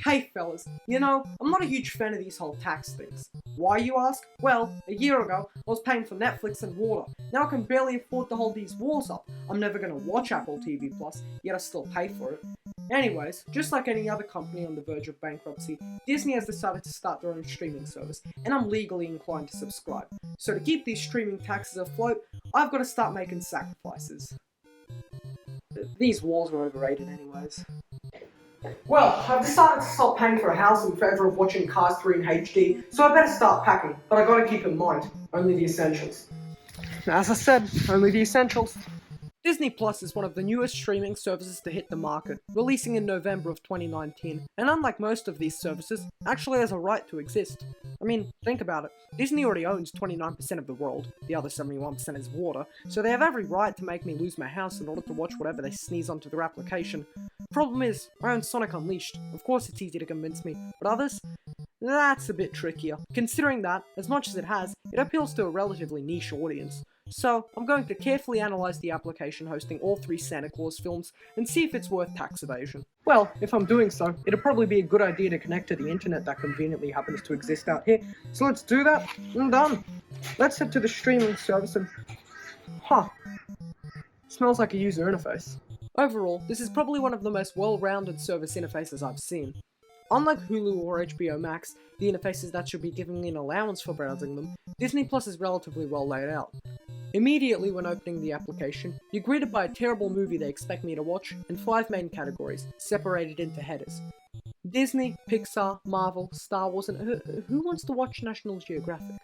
Hey fellas, you know, I'm not a huge fan of these whole tax things. Why, you ask? Well, a year ago, I was paying for Netflix and water. Now I can barely afford to hold these walls up. I'm never gonna watch Apple TV Plus, yet I still pay for it. Anyways, just like any other company on the verge of bankruptcy, Disney has decided to start their own streaming service, and I'm legally inclined to subscribe. So to keep these streaming taxes afloat, I've got to start making sacrifices. These walls are overrated anyways. Well, I've decided to stop paying for a house in favour of watching Cars 3 in HD, so I better start packing, but I gotta keep in mind, only the essentials. As I said, only the essentials. Disney Plus is one of the newest streaming services to hit the market, releasing in November of 2019, and unlike most of these services, actually has a right to exist. I mean, think about it. Disney already owns 29% of the world, the other 71% is water, so they have every right to make me lose my house in order to watch whatever they sneeze onto their application. Problem is, I own Sonic Unleashed. Of course it's easy to convince me, but others? That's a bit trickier, considering that, as much as it appeals to a relatively niche audience. So, I'm going to carefully analyse the application hosting all 3 Santa Claus films and see if it's worth tax evasion. Well, if I'm doing so, it'd probably be a good idea to connect to the internet that conveniently happens to exist out here. So let's do that, and done. Let's head to the streaming service and... Smells like a user interface. Overall, this is probably one of the most well-rounded service interfaces I've seen. Unlike Hulu or HBO Max, the interfaces that should be giving me an allowance for browsing them, Disney Plus is relatively well laid out. Immediately when opening the application, you're greeted by a terrible movie they expect me to watch, and 5 main categories, separated into headers. Disney, Pixar, Marvel, Star Wars, and who wants to watch National Geographic?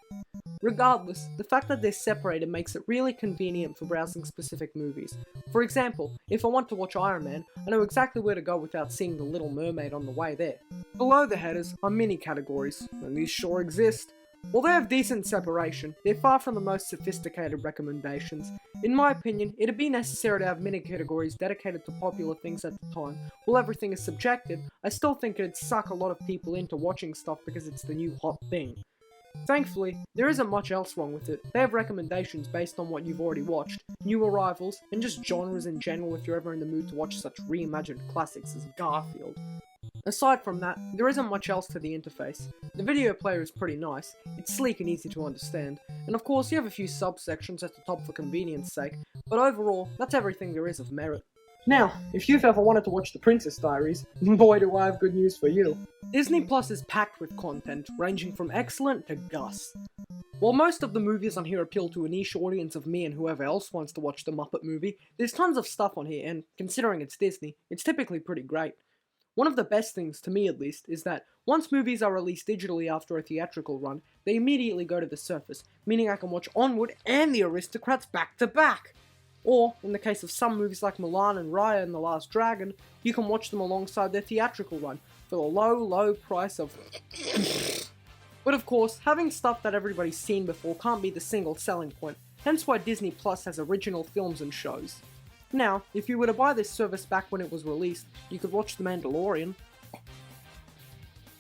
Regardless, the fact that they're separated makes it really convenient for browsing specific movies. For example, if I want to watch Iron Man, I know exactly where to go without seeing The Little Mermaid on the way there. Below the headers are mini categories, and these sure exist. While they have decent separation, they're far from the most sophisticated recommendations. In my opinion, it'd be necessary to have mini-categories dedicated to popular things at the time. While everything is subjective, I still think it'd suck a lot of people into watching stuff because it's the new hot thing. Thankfully, there isn't much else wrong with it. They have recommendations based on what you've already watched, new arrivals, and just genres in general if you're ever in the mood to watch such reimagined classics as Garfield. Aside from that, there isn't much else to the interface. The video player is pretty nice, it's sleek and easy to understand, and of course you have a few subsections at the top for convenience sake, but overall, that's everything there is of merit. Now, if you've ever wanted to watch The Princess Diaries, boy do I have good news for you. Disney Plus is packed with content, ranging from excellent to Gus. While most of the movies on here appeal to a niche audience of me and whoever else wants to watch the Muppet movie, there's tons of stuff on here, and considering it's Disney, it's typically pretty great. One of the best things, to me at least, is that once movies are released digitally after a theatrical run, they immediately go to the surface, meaning I can watch Onward and The Aristocrats back to back. Or, in the case of some movies like Mulan and Raya and The Last Dragon, you can watch them alongside their theatrical run, for the low price of... But of course, having stuff that everybody's seen before can't be the single selling point, hence why Disney Plus has original films and shows. Now, if you were to buy this service back when it was released, you could watch The Mandalorian.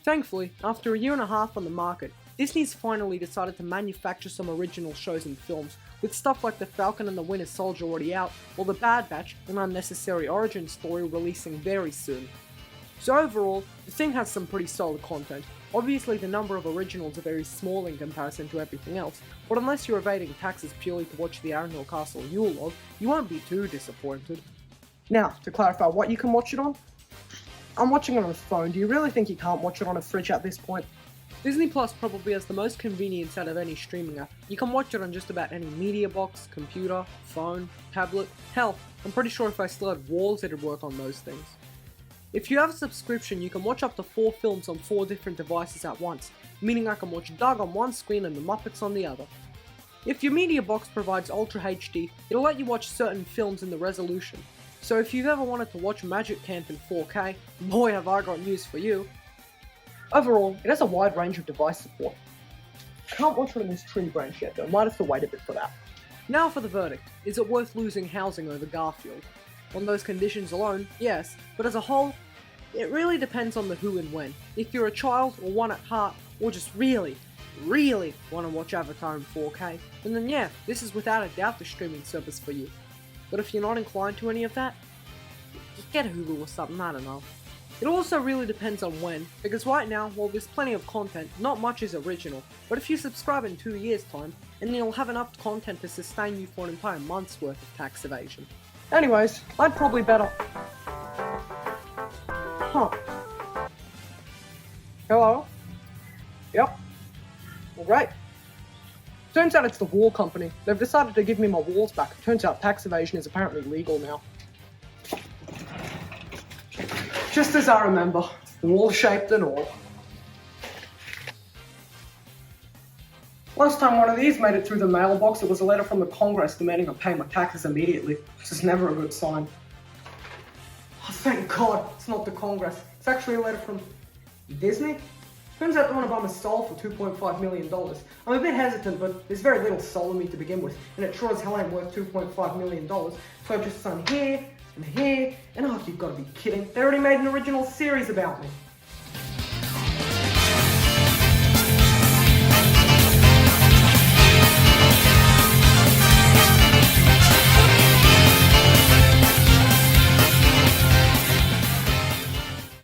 Thankfully, after a year and a half on the market, Disney's finally decided to manufacture some original shows and films, with stuff like The Falcon and the Winter Soldier already out, or The Bad Batch, an unnecessary origin story releasing very soon. So overall, the thing has some pretty solid content. Obviously the number of originals are very small in comparison to everything else, but unless you're evading taxes purely to watch the Arundel Castle Yule log, you won't be too disappointed. Now, to clarify what you can watch it on? I'm watching it on a phone, do you really think you can't watch it on a fridge at this point? Disney Plus probably has the most convenience out of any streaming app. You can watch it on just about any media box, computer, phone, tablet, hell, I'm pretty sure if I still had walls it'd work on those things. If you have a subscription, you can watch up to 4 films on 4 different devices at once, meaning I can watch Doug on one screen and the Muppets on the other. If your media box provides Ultra HD, it'll let you watch certain films in the resolution. So if you've ever wanted to watch Magic Camp in 4K, boy have I got news for you. Overall, it has a wide range of device support. Can't watch it on this tree branch yet though, might have to wait a bit for that. Now for the verdict, is it worth losing housing over Garfield? On those conditions alone, yes, but as a whole, it really depends on the who and when. If you're a child or one at heart, or just really want to watch Avatar in 4K, then yeah, this is without a doubt the streaming service for you. But if you're not inclined to any of that, just get Hulu or something, I don't know. It also really depends on when, because right now, while there's plenty of content, not much is original, but if you subscribe in 2 years' time, then you'll have enough content to sustain you for an entire month's worth of tax evasion. Anyways, I'd probably better... Huh. Hello? Yep. Alright. Turns out it's the wall company. They've decided to give me my walls back. Turns out tax evasion is apparently legal now. Just as I remember, wall-shaped and all. Last time one of these made it through the mailbox, it was a letter from the Congress demanding I pay my taxes immediately, which is never a good sign. Oh, thank God, it's not the Congress. It's actually a letter from Disney? Turns out they want to buy my soul for $2.5 million. I'm a bit hesitant, but there's very little soul in me to begin with, and it sure as hell ain't worth $2.5 million, so I've just done here, and here, and oh, you've got to be kidding. They already made an original series about me.